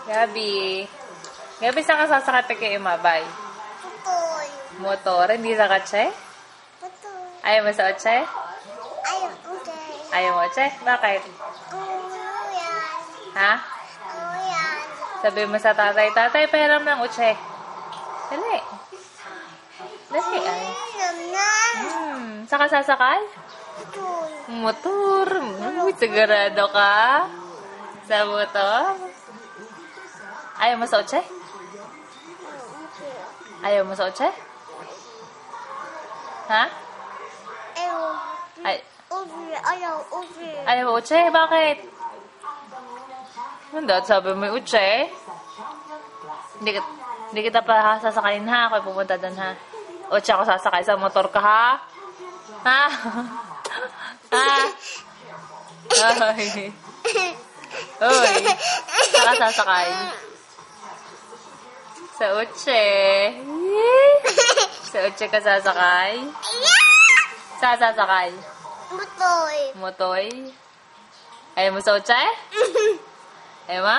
Gabi. Gabi, saan ka sasakay kay Imabay? Motor. Motor? Hindi sa kotse? Motor. Ayaw mo sa kotse? Ayaw, okay. Ayaw mo kotse? Bakit? Kuyan. Ha? Kuyan. Sabi mo sa tatay, tatay, pahiram ng kotse. Dali. Dali ay. Saan ka sasakay? Motor. Motor. Sigurado ka? Sa motor? Ayaw mo sa kotse? Ayaw mo sa kotse? Ha? Ayaw. Ay, Ayaw, okay. ayaw mo kotse? Bakit? Hindi, sabi mo yung kotse. Hindi kita pa sasakayin ha. Ako'y pupunta doon ha. Kotse ako sasakay sa motor ka ha? Ha? Ha? Ay. Uy. Saan ka sasakay? Sa kotse. Sa kotse ka sasakay? Saan sasakay? Motor. Motoy? Ayaw mo sa kotse? Ayaw mo?